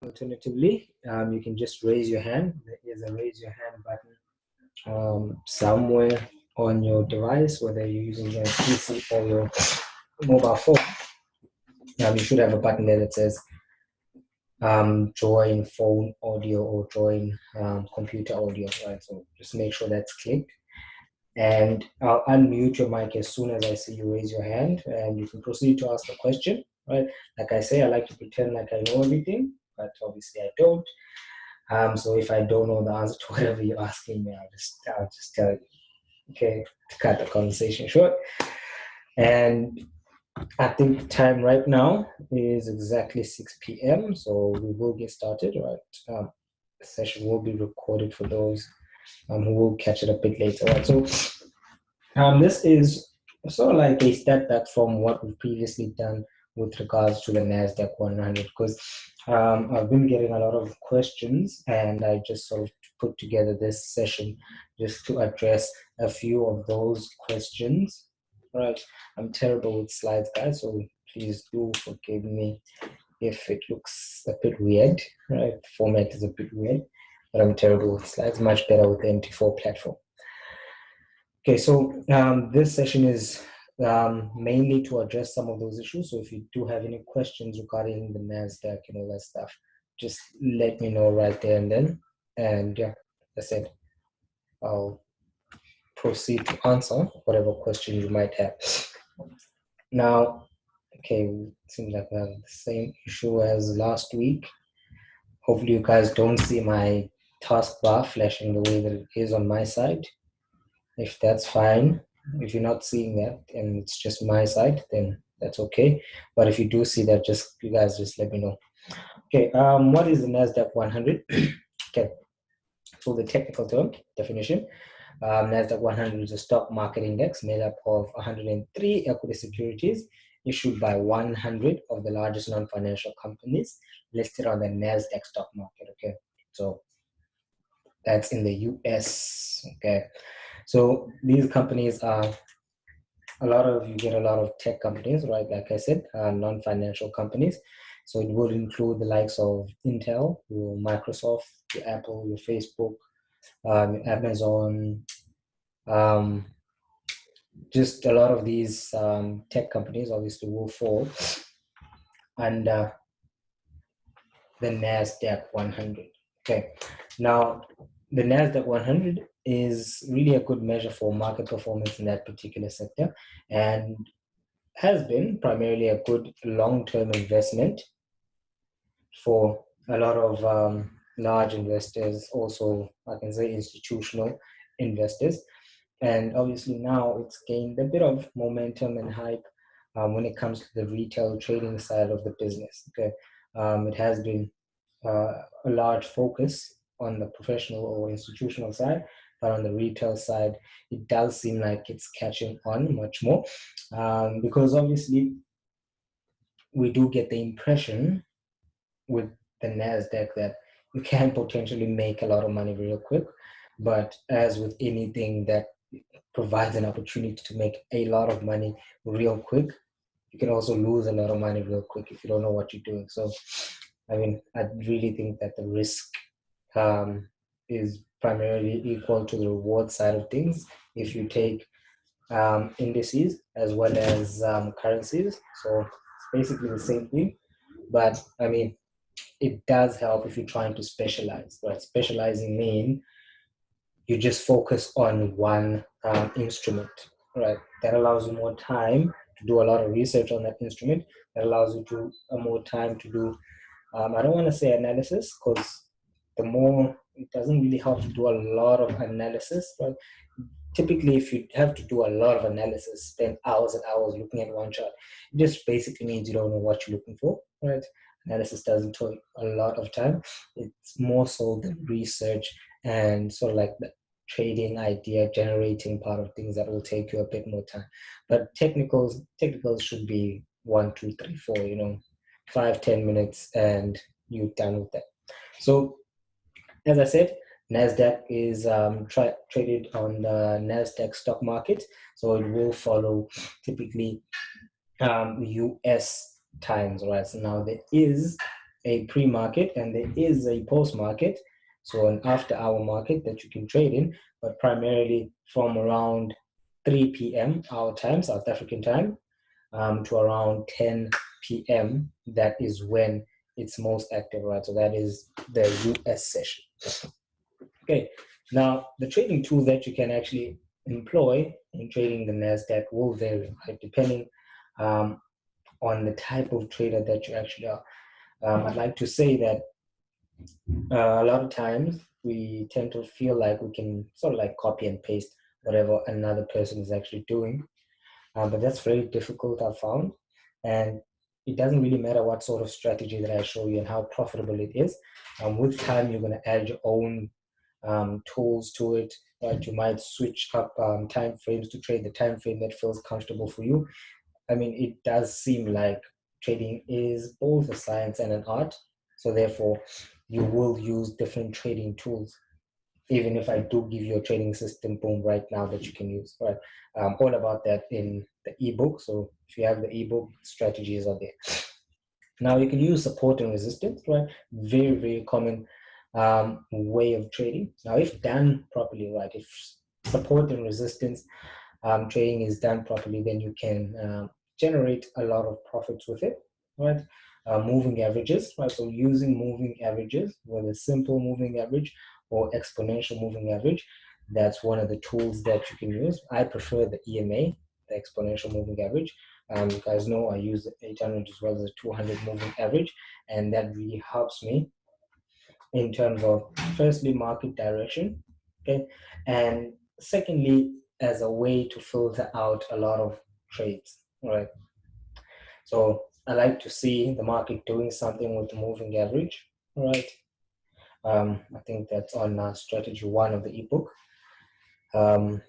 Alternatively, you can just raise your hand. There is a raise your hand button somewhere on your device, whether you're using your PC or your mobile phone. You should have a button there that says join phone audio or join computer audio, right? So just make sure that's clicked. And I'll unmute your mic as soon as I see you raise your hand, and you can proceed to ask the question, right? Like I say, I like to pretend like I know everything, but obviously I don't. So if I don't know the answer to whatever you're asking me, I'll just tell you, okay, to cut the conversation short. And I think the time right now is exactly 6 p.m. So we will get started, right? The session will be recorded for those who will catch it a bit later, right? So this is sort of like a step back from what we've previously done with regards to the NASDAQ 100, because I've been getting a lot of questions, and I just sort of put together this session just to address a few of those questions. Right, I'm terrible with slides, guys, so please do forgive me if it looks a bit weird. Right, the format is a bit weird, but I'm terrible with slides. Much better with the MT4 platform. Okay, so this session is mainly to address some of those issues. So if you do have any questions regarding the NASDAQ and all that stuff, just let me know right there and then. And yeah, as I said, I'll proceed to answer whatever question you might have. Now, okay, it seems like we have the same issue as last week. Hopefully you guys don't see my taskbar flashing the way that it is on my side. If that's fine, if you're not seeing that and it's just my side, then that's okay. But if you do see that, you guys just let me know. Okay, what is the NASDAQ 100? Okay, so the technical term definition, NASDAQ 100 is a stock market index made up of 103 equity securities issued by 100 of the largest non-financial companies listed on the NASDAQ stock market. Okay, so that's in the US. Okay, so these companies are you get a lot of tech companies, right? Like I said, non-financial companies. So it would include the likes of Intel, your Microsoft, your Apple, your Facebook, Amazon, just a lot of these tech companies obviously will fall under the NASDAQ 100. Okay, now the NASDAQ 100 is really a good measure for market performance in that particular sector, and has been primarily a good long-term investment for a lot of large investors, also I can say institutional investors. And obviously now it's gained a bit of momentum and hype when it comes to the retail trading side of the business. Okay, it has been a large focus on the professional or institutional side, but on the retail side, it does seem like it's catching on much more, because obviously we do get the impression with the NASDAQ that you can potentially make a lot of money real quick, but as with anything that provides an opportunity to make a lot of money real quick, you can also lose a lot of money real quick if you don't know what you're doing. So, I mean, I really think that the risk is primarily equal to the reward side of things if you take indices as well as currencies. So it's basically the same thing, but I mean, it does help if you're trying to specialize, right? Specializing means you just focus on one instrument, right? That allows you more time to do a lot of research on that instrument. That allows you to more time to do, I don't want to say analysis, because it doesn't really help to do a lot of analysis, but typically if you have to do a lot of analysis, spend hours and hours looking at one chart, it just basically means you don't know what you're looking for, right? Analysis doesn't take a lot of time. It's more so the research and sort of like the trading idea generating part of things that will take you a bit more time. But technicals should be 1, 2, 3, 4, 5-10 minutes and you're done with that. So as I said, NASDAQ is traded on the NASDAQ stock market, so it will follow typically US times, right? So now there is a pre-market and there is a post-market, so an after-hour market that you can trade in, but primarily from around 3 p.m. our time, South African time, to around 10 p.m. That is when it's most active, right? So that is the US session. Okay, now the trading tools that you can actually employ in trading the NASDAQ will vary, right? Depending on the type of trader that you actually are. I'd like to say that a lot of times we tend to feel like we can sort of like copy and paste whatever another person is actually doing. But that's very difficult, I've found. And it doesn't really matter what sort of strategy that I show you and how profitable it is. With time, you're going to add your own tools to it. Right? You might switch up time frames to trade the time frame that feels comfortable for you. I mean, it does seem like trading is both a science and an art. So therefore, you will use different trading tools. Even if I do give you a trading system, boom, right now that you can use, right? All about that in the ebook. So if you have the ebook, strategies are there. Now you can use support and resistance, right? Very, very common way of trading. Now, if done properly, right? If support and resistance trading is done properly, then you can generate a lot of profits with it, right? Moving averages, right? So using moving averages, whether simple moving average or exponential moving average, that's one of the tools that you can use. I prefer the EMA, the exponential moving average. You guys know I use the 800 as well as the 200 moving average, and that really helps me in terms of firstly market direction, okay, and secondly as a way to filter out a lot of trades, right? So I like to see the market doing something with the moving average, right? I think that's on strategy 1 of the ebook.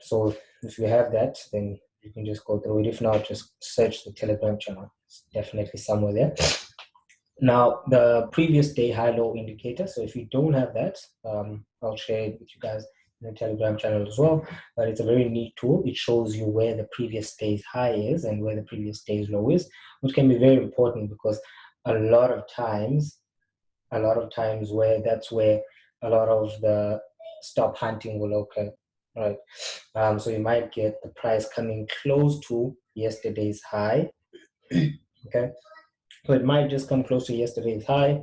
So if you have that, then you can just go through it. If not, just search the Telegram channel. It's definitely somewhere there. Now, the previous day high-low indicator. So if you don't have that, I'll share it with you guys in the Telegram channel as well. But it's a very neat tool. It shows you where the previous day's high is and where the previous day's low is, which can be very important because a lot of times where that's where a lot of the stop hunting will occur, right? So you might get the price coming close to yesterday's high, okay? So it might just come close to yesterday's high,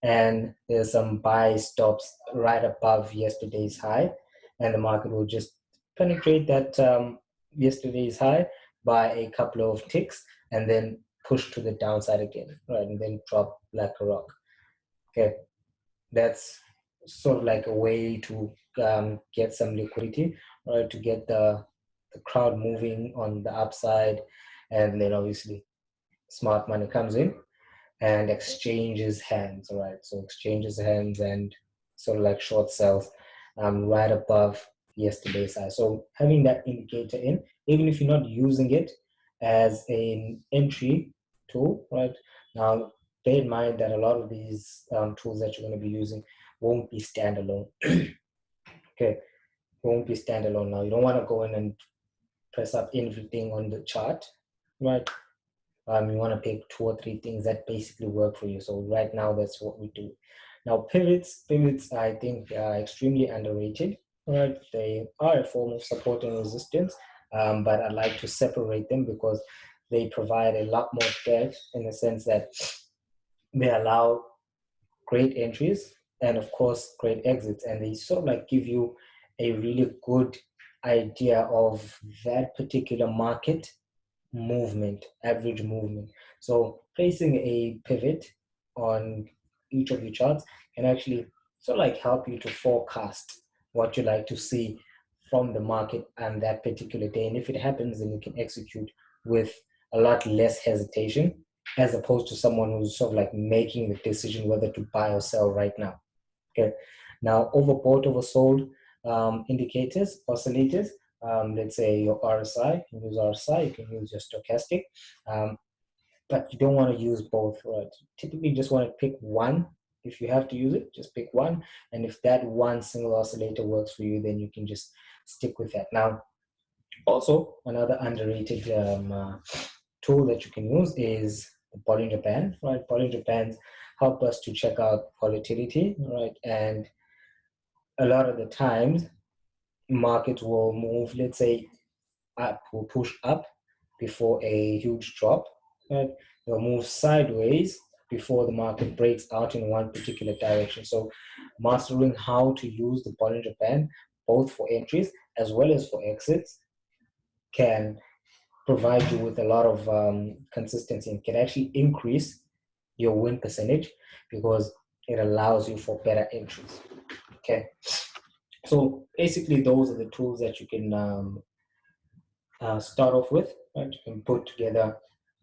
and there's some buy stops right above yesterday's high, and the market will just penetrate that yesterday's high by a couple of ticks, and then push to the downside again, right, and then drop like a rock. Okay, that's sort of like a way to get some liquidity, right, to get the crowd moving on the upside, and then obviously smart money comes in and exchanges hands, right? So exchanges hands and sort of like short sells right above yesterday's high. So having that indicator in, even if you're not using it as an entry tool, right? Now, bear in mind that a lot of these tools that you're going to be using won't be standalone. Okay, won't be standalone. Now, you don't want to go in and press up everything on the chart, right? You want to pick 2 or 3 things that basically work for you. So right now, that's what we do. Now, pivots, I think are extremely underrated, right? They are a form of support and resistance, but I like to separate them because they provide a lot more depth in the sense that they allow great entries and of course great exits, and they sort of like give you a really good idea of that particular market movement, average movement. So placing a pivot on each of your charts can actually sort of like help you to forecast what you like to see from the market and that particular day. And if it happens, then you can execute with a lot less hesitation as opposed to someone who's sort of like making the decision whether to buy or sell right now. Okay. Now, overbought, oversold indicators, oscillators, let's say your RSI, you can use RSI, you can use your stochastic, but you don't want to use both, right? Typically just want to pick one. If you have to use it, just pick one. And if that one single oscillator works for you, then you can just stick with that. Now, also another underrated tool that you can use is the Bollinger Band, right? Bollinger Bands help us to check out volatility, right? And a lot of the times, markets will move, let's say, up, will push up before a huge drop, right? They'll move sideways before the market breaks out in one particular direction. So mastering how to use the Bollinger Band, both for entries as well as for exits, can provide you with a lot of consistency and can actually increase your win percentage because it allows you for better entries. Okay, so basically those are the tools that you can start off with, right? You can put together a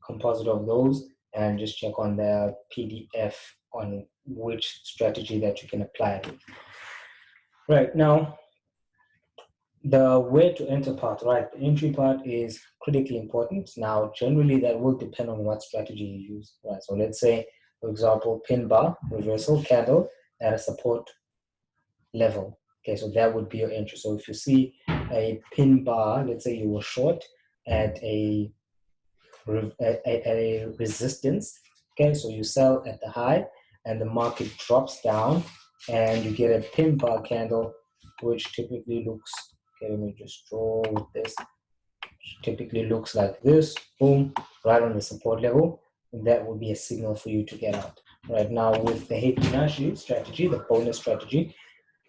composite of those and just check on the PDF on which strategy that you can apply. Right now, the where to enter part, right? The entry part is critically important. Now, generally that will depend on what strategy you use, right? So let's say, for example, pin bar, reversal candle at a support level. Okay, so that would be your entry. So if you see a pin bar, let's say you were short at a resistance, okay, so you sell at the high and the market drops down and you get a pin bar candle, which typically looks, okay, let me just draw with this, typically looks like this, boom, right on the support level. That would be a signal for you to get out. Right now with the Heikin-Ashi strategy, the bonus strategy,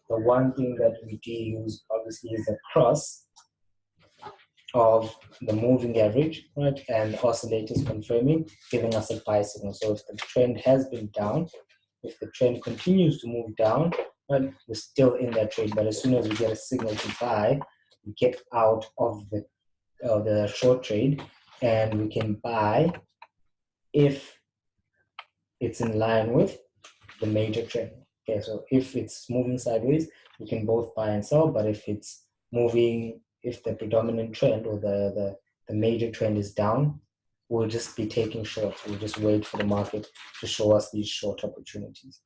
the one thing that we do use obviously is a cross of the moving average, right, and oscillators confirming, giving us a buy signal. So if the trend has been down, if the trend continues to move down, right, we're still in that trade. But as soon as we get a signal to buy, we get out of the short trade, and we can buy if it's in line with the major trend. Okay, so if it's moving sideways, we can both buy and sell. But if it's moving, if the predominant trend or the major trend is down, we'll just be taking shorts. We'll just wait for the market to show us these short opportunities.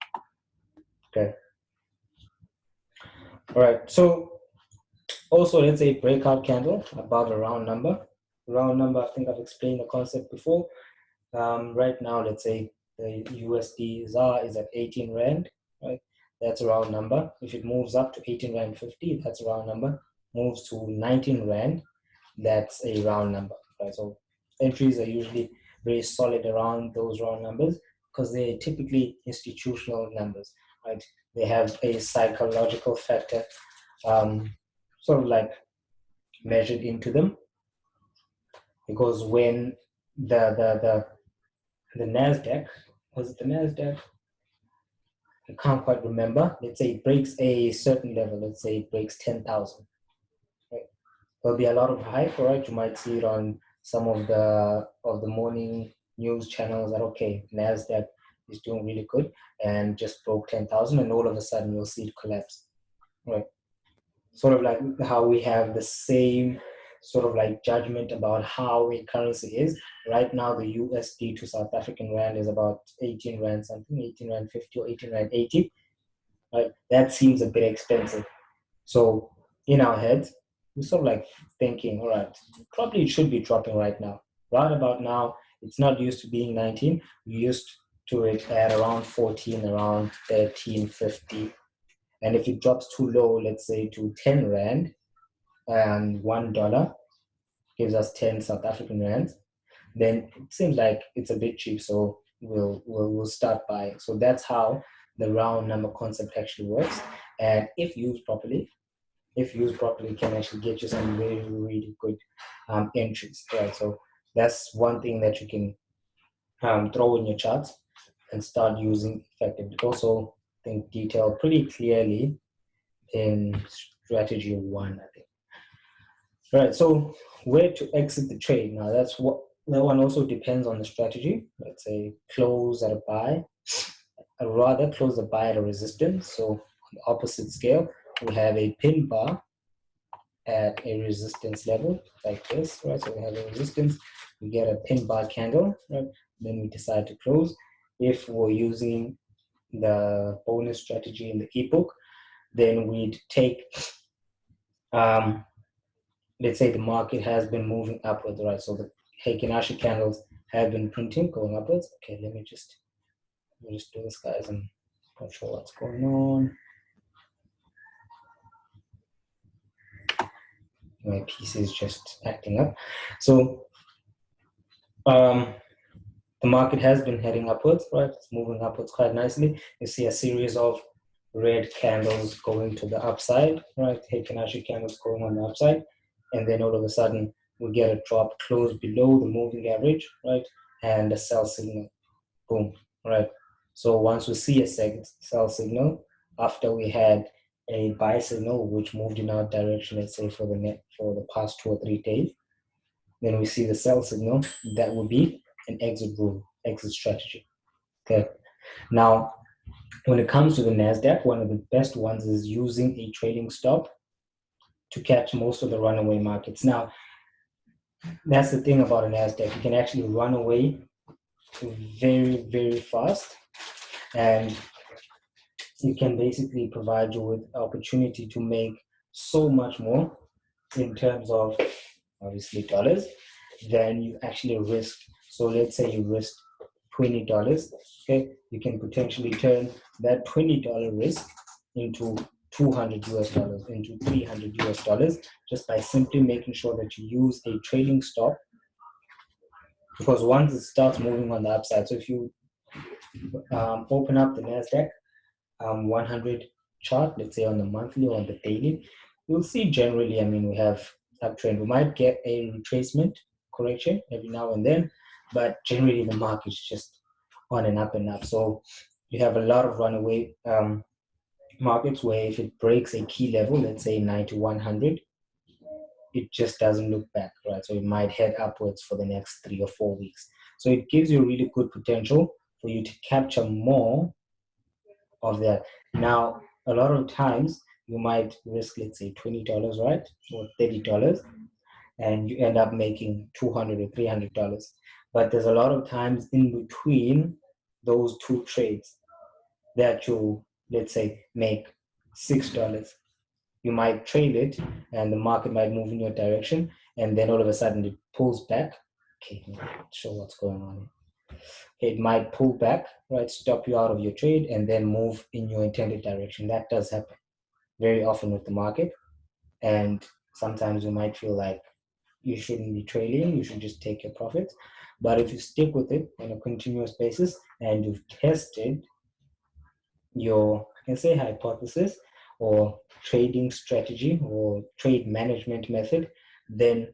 Okay. All right. So also, let's say breakout candle above a round number. Round number, I think I've explained the concept before. Right now, let's say the USD ZAR is at 18 Rand, right? That's a round number. If it moves up to 18 Rand 50, that's a round number. Moves to 19 Rand, that's a round number, right? So entries are usually very solid around those round numbers because they're typically institutional numbers, right? They have a psychological factor sort of like measured into them, because when the NASDAQ, was it the NASDAQ? I can't quite remember. Let's say it breaks a certain level. Let's say it breaks 10,000. Right? There'll be a lot of hype, right? You might see it on some of the morning news channels that, okay, NASDAQ is doing really good and just broke 10,000, and all of a sudden you'll see it collapse, right? Sort of like how we have the same sort of like judgment about how a currency is. Right now, the USD to South African Rand is about 18 Rand something, 18 Rand 50 or 18 Rand 80. Right? That seems a bit expensive. So in our heads, we're sort of like thinking, all right, probably it should be dropping right now. Right about now, it's not used to being 19. We're used to it at around 14, around 13, 50. And if it drops too low, let's say to 10 Rand and $1 gives us 10 South African Rands, then it seems like it's a bit cheap. So we'll start buying. So that's how the round number concept actually works. And if used properly, can actually get you some really, really good entries, right? So that's one thing that you can throw in your charts and start using effectively. Also, I think detailed pretty clearly in strategy 1, I think. All right, so where to exit the trade? Now that one also depends on the strategy. Let's say close at a buy, or rather close the buy at a resistance. So on the opposite scale, we have a pin bar at a resistance level like this, right? So we have a resistance, we get a pin bar candle, right? Then we decide to close. If we're using the bonus strategy in the ebook, then we'd take, let's say the market has been moving upwards, right? So the Heikin-Ashi candles have been printing, going upwards. Okay, let me just Let me just do this, guys. I'm not sure what's going on. My PC is just acting up. So the market has been heading upwards, right? It's moving upwards quite nicely. You see a series of red candles going to the upside, right? Fibonacci candles going on the upside, and then all of a sudden we get a drop close below the moving average, right? And a sell signal, boom, right? So once we see a sell signal after we had a buy signal which moved in our direction, let's say for the past 2 or 3 days, then we see the sell signal, that would be an exit rule, exit strategy. Okay. Now, when it comes to the NASDAQ, one of the best ones is using a trading stop to catch most of the runaway markets. Now, that's the thing about a NASDAQ. You can actually run away very, very fast, and it can basically provide you with opportunity to make so much more in terms of obviously dollars than you actually risk. So let's say you risk $20, okay, you can potentially turn that $20 risk into 200 US dollars, into 300 US dollars, just by simply making sure that you use a trading stop. Because once it starts moving on the upside, so if you open up the NASDAQ 100 chart, let's say on the monthly or on the daily, you'll see generally, I mean, we have uptrend. We might get a retracement correction every now and then, but generally the market's just on and up and up. So you have a lot of runaway markets where if it breaks a key level, let's say 9100, it just doesn't look back, right? So it might head upwards for the next 3 or 4 weeks. So it gives you really good potential for you to capture more of that. Now, a lot of times you might risk, let's say $20, right? Or $30, and you end up making $200 or $300. But there's a lot of times in between those two trades that you, let's say, make $6. You might trade it and the market might move in your direction, and then all of a sudden it pulls back. Okay, I'm not sure what's going on here. It might pull back, right, stop you out of your trade and then move in your intended direction. That does happen very often with the market. And sometimes you might feel like you shouldn't be trading, you should just take your profits. But if you stick with it on a continuous basis and you've tested your, I can say, hypothesis or trading strategy or trade management method, then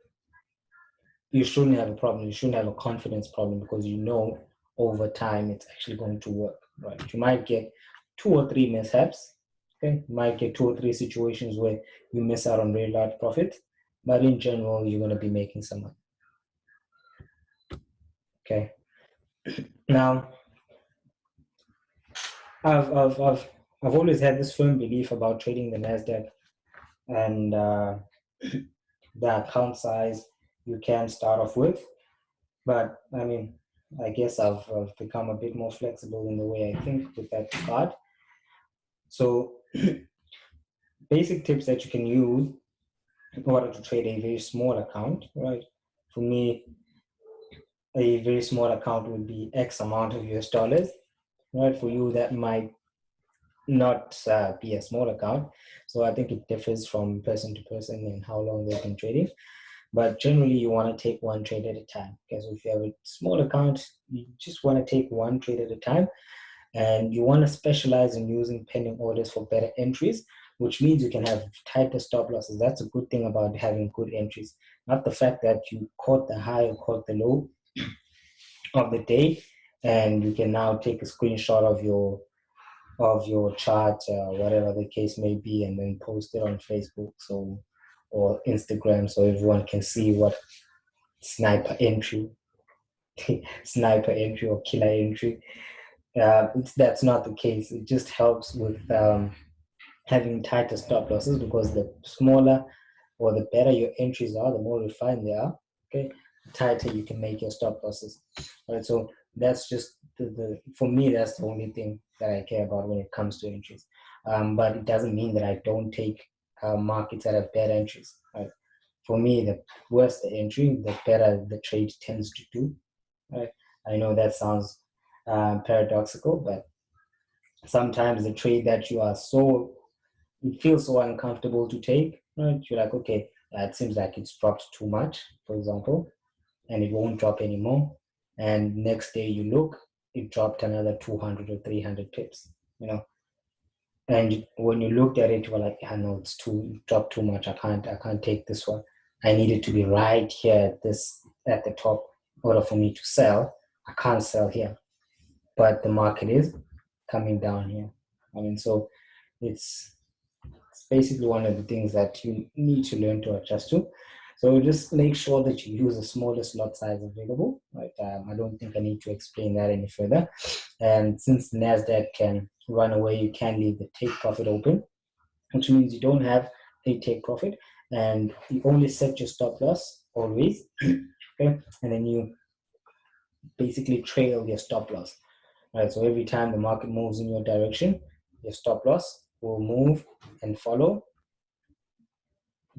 you shouldn't have a problem. You shouldn't have a confidence problem, because you know over time it's actually going to work, right? You might get 2 or 3 mishaps, okay? You might get 2 or 3 situations where you miss out on very large profits, but in general, you're going to be making some money, okay? Now, I've always had this firm belief about trading the NASDAQ, and the account size you can start off with. But I mean, I guess I've become a bit more flexible in the way I think with that regard. So basic tips that you can use in order to trade a very small account, right? For me, a very small account would be X amount of US dollars, right? For you, that might not be a small account. So I think it differs from person to person and how long they've been trading. But generally, you want to take one trade at a time. Okay, so if you have a small account, you just want to take one trade at a time. And you want to specialize in using pending orders for better entries, which means you can have tighter stop losses. That's a good thing about having good entries. Not the fact that you caught the high or caught the low of the day, and you can now take a screenshot of your chart, whatever the case may be, and then post it on Facebook or Instagram, so everyone can see what sniper entry, sniper entry or killer entry. That's not the case. It just helps with having tighter stop losses, because the smaller or the better your entries are, the more refined they are. Okay, the tighter you can make your stop losses. All right, so that's just for me, that's the only thing that I care about when it comes to entries. But it doesn't mean that I don't take markets that have bad entries. Right? For me, the worse the entry, the better the trade tends to do. Right? I know that sounds paradoxical, but sometimes the trade that you are so, it feels so uncomfortable to take, right? You're like, okay, it seems like it's dropped too much, for example, and it won't drop anymore. And next day you look, it dropped another 200 or 300 pips, you know. And when you looked at it, you were like, yeah, no, it dropped too much. I can't take this one. I need it to be right here at the top in order for me to sell. I can't sell here, but the market is coming down here. I mean, so it's basically one of the things that you need to learn to adjust to. So just make sure that you use the smallest lot size available, right? I don't think I need to explain that any further. And since the NASDAQ can run away, you can leave the take profit open, which means you don't have a take profit, and you only set your stop loss always, okay? And then you basically trail your stop loss, right? So every time the market moves in your direction, your stop loss will move and follow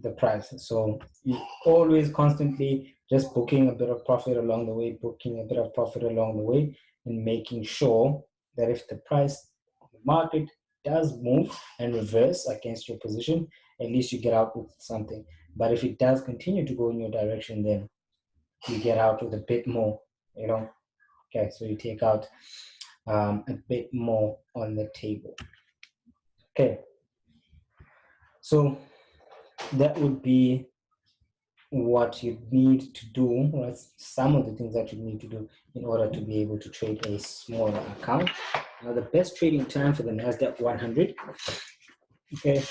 the price. So you always constantly just booking a bit of profit along the way, booking a bit of profit along the way, and making sure that if the price of the market does move and reverse against your position, at least you get out with something. But if it does continue to go in your direction, then you get out with a bit more, you know. Okay, so you take out a bit more on the table. Okay, so that would be what you need to do, or some of the things that you need to do in order to be able to trade a smaller account. Now, the best trading time for the NASDAQ 100, okay,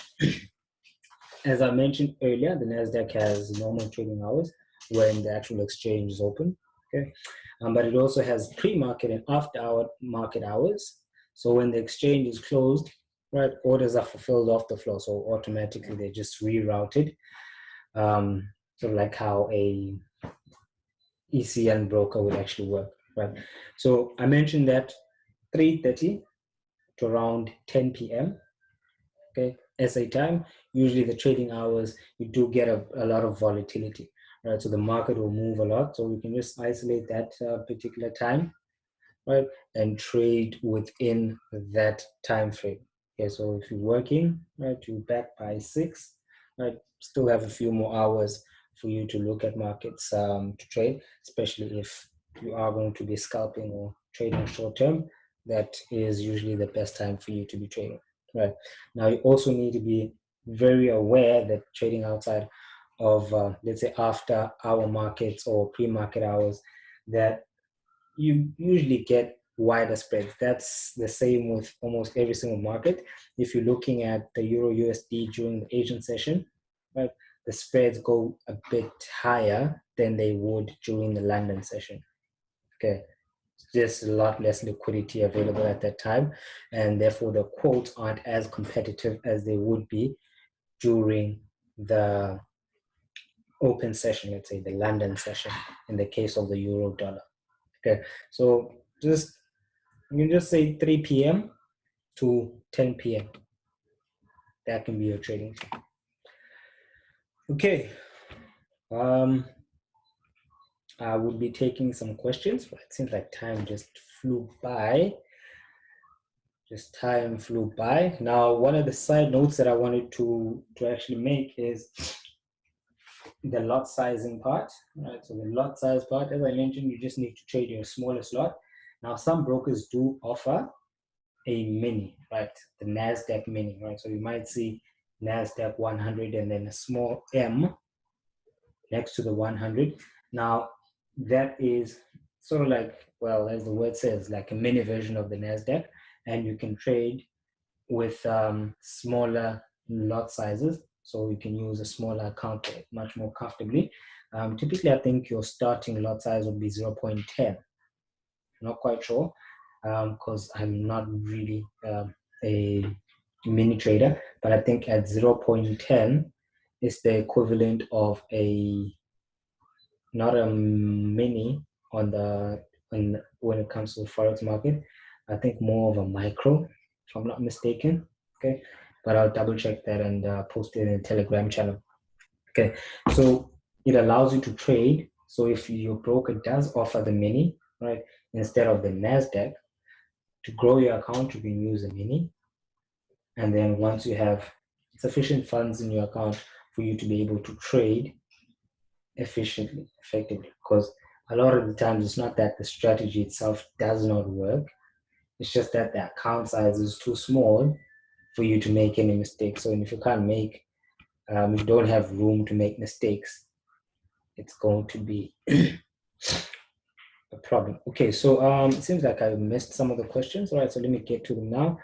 as I mentioned earlier, the NASDAQ has normal trading hours when the actual exchange is open, okay, but it also has pre-market and after-hour market hours. So when the exchange is closed, right, orders are fulfilled off the floor, so automatically they're just rerouted. Sort of like how a ECN broker would actually work, right? So I mentioned that 3:30 to around 10 p.m. Okay, SA time. Usually the trading hours, you do get a lot of volatility, right? So the market will move a lot. So we can just isolate that particular time, right, and trade within that time frame. Okay, so if you're working, right, you're back by 6, right, still have a few more hours for you to look at markets to trade, especially if you are going to be scalping or trading short term. That is usually the best time for you to be trading, right? Now, you also need to be very aware that trading outside of, let's say, after hour markets or pre-market hours, that you usually get wider spreads. That's the same with almost every single market. If you're looking at the Euro USD during the Asian session, right, the spreads go a bit higher than they would during the London session. Okay, there's a lot less liquidity available at that time, and therefore the quotes aren't as competitive as they would be during the open session, let's say the London session, in the case of the euro dollar. Okay, so just you can just say 3 p.m. to 10 p.m. That can be your trading time. Okay, I will be taking some questions, but it seems like time just flew by. Time flew by. Now, one of the side notes that I wanted to actually make is the lot sizing part, right? So the lot size part, as I mentioned, you just need to trade your smallest lot. Now, some brokers do offer a mini, right? The NASDAQ mini, right? So you might see NASDAQ 100 and then a small m next to the 100. Now, that is sort of like, well, as the word says, like a mini version of the NASDAQ, and you can trade with smaller lot sizes. So you can use a smaller account much more comfortably. Typically, I think your starting lot size would be 0.10. Not quite sure because I'm not really a mini trader, but I think at 0.10 is the equivalent of not a mini when it comes to the forex market. I think more of a micro, if I'm not mistaken. Okay, but I'll double check that and post it in the Telegram channel. Okay, so it allows you to trade. So if your broker does offer the mini, right, instead of the NASDAQ, To grow your account, you can use a mini. And then once you have sufficient funds in your account for you to be able to trade efficiently, effectively, because a lot of the times it's not that the strategy itself does not work. It's just that the account size is too small for you to make any mistakes. So if you can't make, you don't have room to make mistakes, it's going to be a problem. Okay, so it seems like I missed some of the questions. All right, so let me get to them now.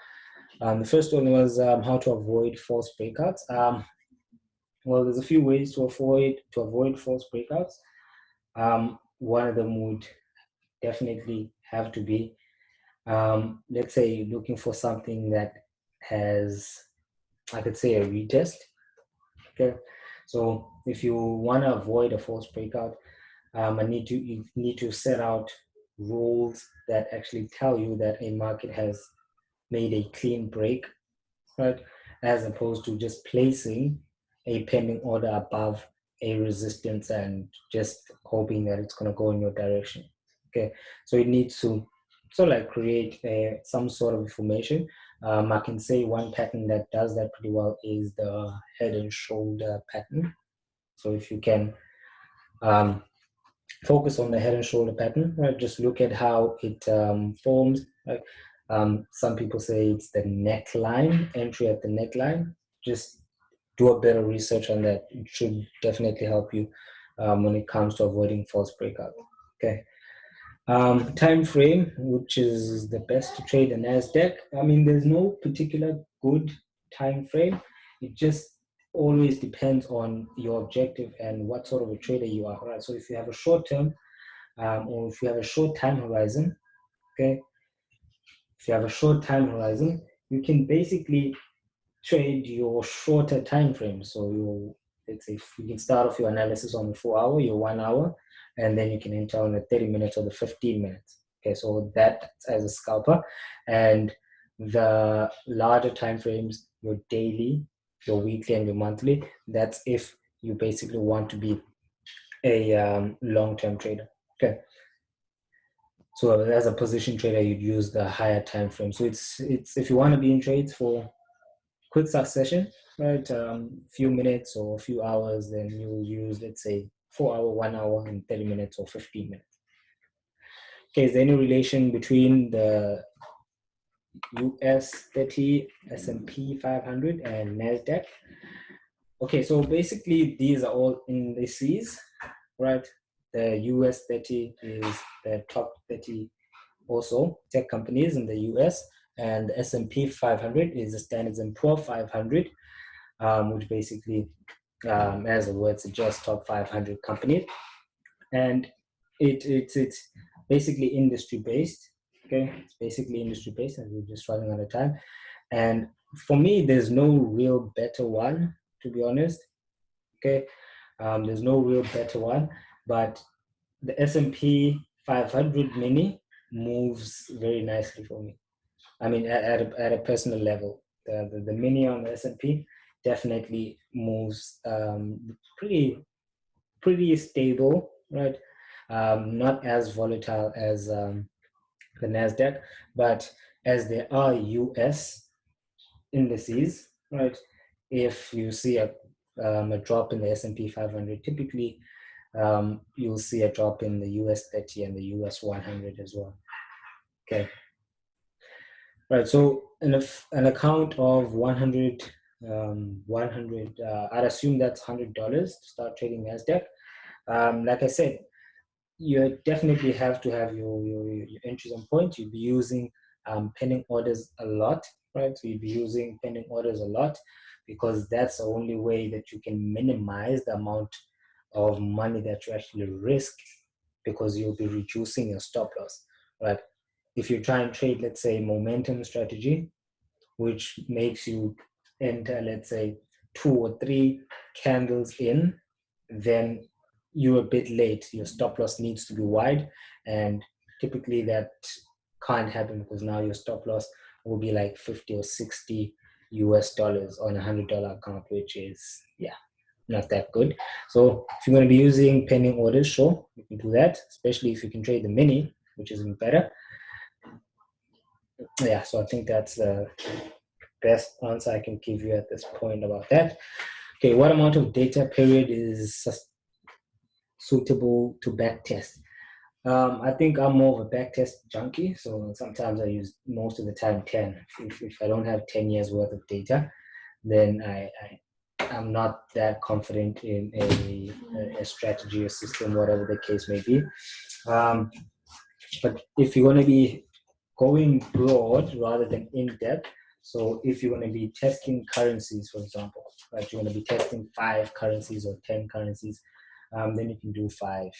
The first one was how to avoid false breakouts. Well, there's a few ways to avoid false breakouts. One of them would definitely have to be, let's say, looking for something that has, I could say, a retest. Okay, so if you want to avoid a false breakout, you need to set out rules that actually tell you that a market has made a clean break, right? As opposed to just placing a pending order above a resistance and just hoping that it's going to go in your direction. Okay, so it needs to sort of like create some sort of information. I can say one pattern that does that pretty well is the head and shoulder pattern. So if you can focus on the head and shoulder pattern, right? Just look at how it forms. Right? Some people say it's the neckline, entry at the neckline. Just do a bit of research on that. It should definitely help you when it comes to avoiding false breakout. Okay. Time frame, which is the best to trade the NASDAQ. I mean, there's no particular good time frame. It just always depends on your objective and what sort of a trader you are, right? So if you have a short term or if you have a short time horizon, okay, if you have a short time horizon, you can basically trade your shorter time frame. So let's say you can start off your analysis on the 4 hour, your 1 hour, and then you can enter on the 30 minutes or the 15 minutes. Okay, so that as a scalper. And the larger time frames, your daily, your weekly, and your monthly, that's if you basically want to be a long-term trader. Okay. So as a position trader, you'd use the higher time frame. So it's if you want to be in trades for quick succession, right? Few minutes or a few hours, then you'll use, let's say, 4 hour, 1 hour, and 30 minutes or 15 minutes. Okay, is there any relation between the US 30, S&P 500, and NASDAQ? Okay, so basically these are all indices, right? The US 30 is the top 30 also tech companies in the US, and the S&P 500 is the Standard & Poor's 500, which basically, as the word suggests, top 500 companies. And it's basically industry based. Okay, it's basically industry based, and we're just running out of time. And for me, there's no real better one, to be honest. Okay, there's no real better one, but the S&P 500 mini moves very nicely for me. I mean, at a personal level, the mini on the S&P definitely moves pretty stable, right? Not as volatile as the NASDAQ, but as there are US indices, right? If you see a drop in the S&P 500, typically you'll see a drop in the US 30 and the US 100 as well. Okay. Right, so an account of 100, I'd assume that's $100 to start trading NASDAQ. Like I said, you definitely have to have your entries on point. You'll be using pending orders a lot, right? So you'll be using pending orders a lot because that's the only way that you can minimize the amount of money that you actually risk, because you'll be reducing your stop loss, right? If you try and trade, let's say, momentum strategy, which makes you enter, let's say, 2 or 3 candles in, then you're a bit late. Your stop loss needs to be wide, and typically that can't happen because now your stop loss will be like 50 or 60 US dollars on $100 account, which is, yeah, not that good. So if you're going to be using pending orders, sure, you can do that, especially if you can trade the mini, which is even better. Yeah, so I think that's the best answer I can give you at this point about that. Okay, what amount of data period is suitable to backtest? I think I'm more of a backtest junkie, so sometimes I use most of the time 10. If I don't have 10 years worth of data, then I'm not that confident in a strategy or system, whatever the case may be. But if you're going to be going broad rather than in depth, so if you're going to be testing currencies, for example, right, you're going to be testing 5 currencies or 10 currencies, then you can do 5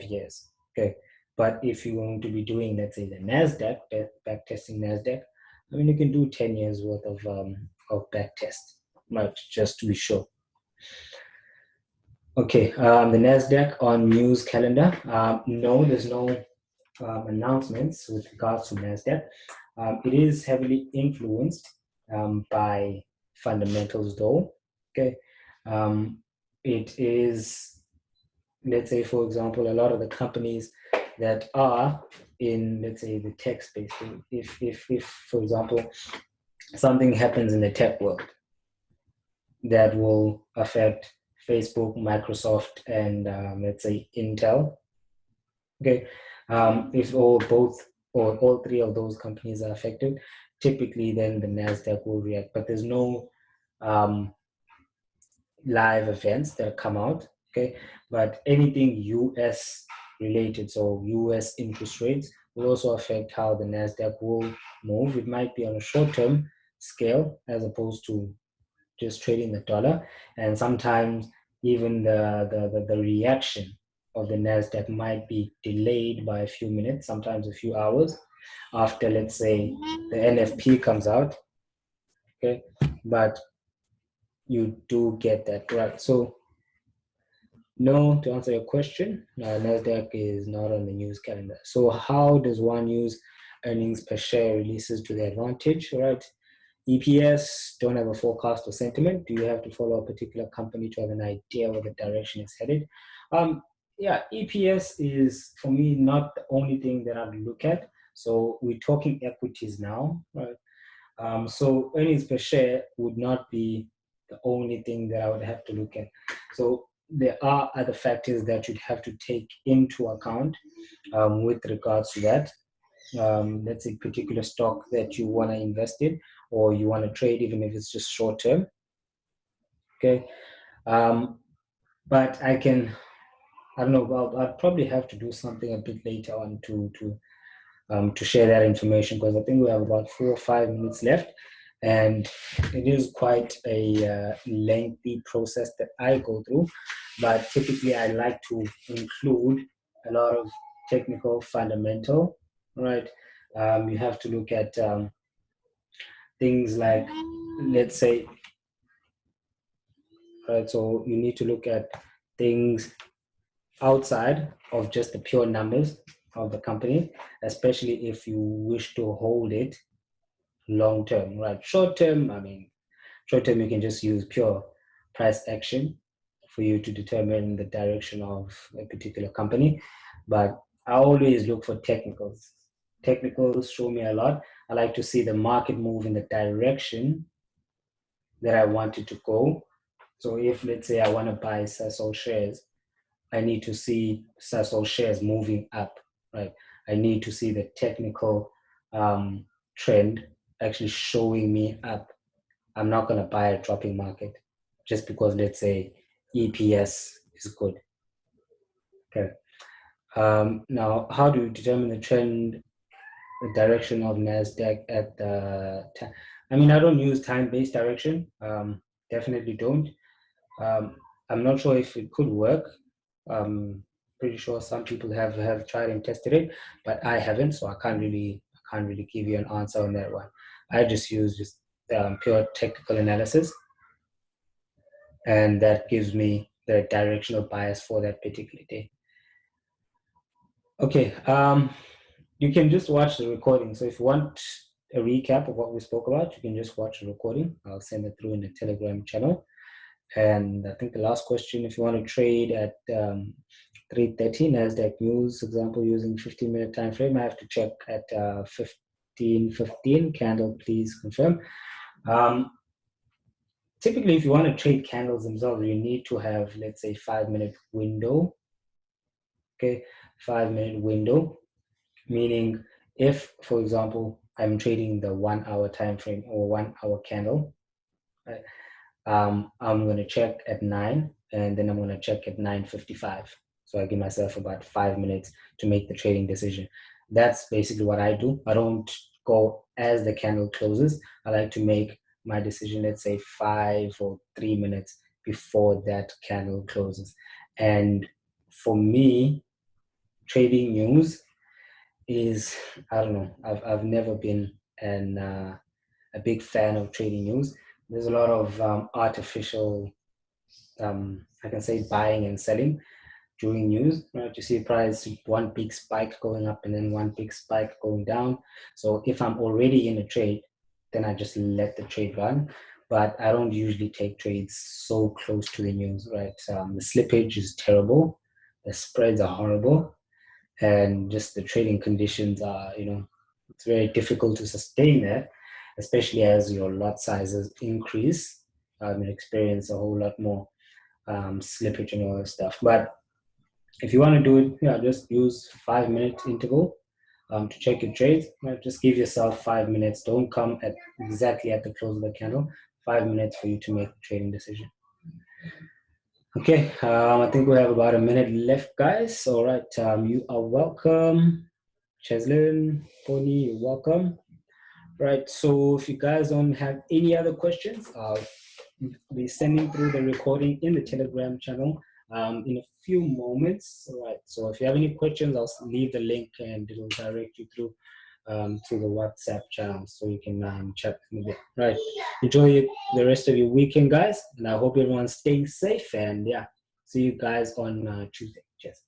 years. Okay. But if you're going to be doing, let's say, the NASDAQ, back testing NASDAQ, I mean, you can do 10 years worth of back test, right, just to be sure. Okay, the NASDAQ on news calendar. No, there's no announcements with regards to NASDAQ. It is heavily influenced by fundamentals, though. Okay, it is, let's say, for example, a lot of the companies that are in, let's say, the tech space. If for example, something happens in the tech world that will affect Facebook, Microsoft, and let's say Intel. Okay, if all three of those companies are affected, typically then the Nasdaq will react. But there's no live events that come out. Okay, but anything U.S. related, so U.S. interest rates, will also affect how the Nasdaq will move. It might be on a short-term scale as opposed to just trading the dollar, and sometimes even the reaction of the Nasdaq might be delayed by a few minutes, sometimes a few hours after, let's say, the NFP comes out. Okay, but you do get that right. So no, to answer your question, Nasdaq is not on the news calendar. So how does one use earnings per share releases to their advantage? Right, EPS, don't have a forecast or sentiment. Do you have to follow a particular company to have an idea where the direction is headed? Yeah, EPS is, for me, not the only thing that I would look at. So we're talking equities now, right? So earnings per share would not be the only thing that I would have to look at. So there are other factors that you'd have to take into account with regards to that. Let's say particular stock that you want to invest in or you want to trade, even if it's just short term. Okay. But I don't know, I'd probably have to do something a bit later on to share that information, because I think we have about 4 or 5 minutes left, and it is quite a lengthy process that I go through. But typically I like to include a lot of technical fundamental, right? You have to look at things like, let's say, right, so you need to look at things outside of just the pure numbers of the company, especially if you wish to hold it long term, right? Short term, I mean, short term, you can just use pure price action for you to determine the direction of a particular company. But I always look for technicals. Technicals show me a lot. I like to see the market move in the direction that I want it to go. So if, let's say, I want to buy Sasol shares, I need to see Sasol shares moving up, right? I need to see the technical trend actually showing me up. I'm not going to buy a dropping market just because, let's say, EPS is good. Okay. Now, how do you determine the trend, the direction of NASDAQ at the time? I mean, I don't use time-based direction. Definitely don't. I'm not sure if it could work. Pretty sure some people have tried and tested it, but I haven't, so I can't really give you an answer on that one. I just use pure technical analysis, and that gives me the directional bias for that particular day. Okay, you can just watch the recording. So if you want a recap of what we spoke about, you can just watch the recording. I'll send it through in the Telegram channel. And I think the last question, if you want to trade at 3:30 NASDAQ news, example, using 15-minute time frame, I have to check at 15:15 candle, please confirm. Typically, if you want to trade candles themselves, you need to have, let's say, 5-minute window. Okay, 5-minute window, meaning if, for example, I'm trading the 1 hour time frame or 1 hour candle, right? I'm going to check at 9 and then I'm going to check at 9:55. So I give myself about 5 minutes to make the trading decision. That's basically what I do. I don't go as the candle closes. I like to make my decision, let's say 5 or 3 minutes before that candle closes. And for me, trading news is, I don't know, I've never been a big fan of trading news. There's a lot of artificial, I can say, buying and selling during news. Right? You see price, one big spike going up and then one big spike going down. So if I'm already in a trade, then I just let the trade run. But I don't usually take trades so close to the news, right? The slippage is terrible. The spreads are horrible. And just the trading conditions are, it's very difficult to sustain that, especially as your lot sizes increase. You experience a whole lot more slippage and all that stuff. But if you want to do it, just use 5-minute interval to check your trades. Right? Just give yourself 5 minutes. Don't come at exactly at the close of the candle. 5 minutes for you to make the trading decision. Okay, I think we have about a minute left, guys. All right, you are welcome. Cheslin, Pony, you're welcome. Right, so if you guys don't have any other questions, I'll be sending through the recording in the Telegram channel in a few moments. All right, so if you have any questions, I'll leave the link and it'll direct you through to the WhatsApp channel so you can chat with me. Right, enjoy the rest of your weekend, guys, and I hope everyone's staying safe. And yeah, see you guys on Tuesday. Cheers.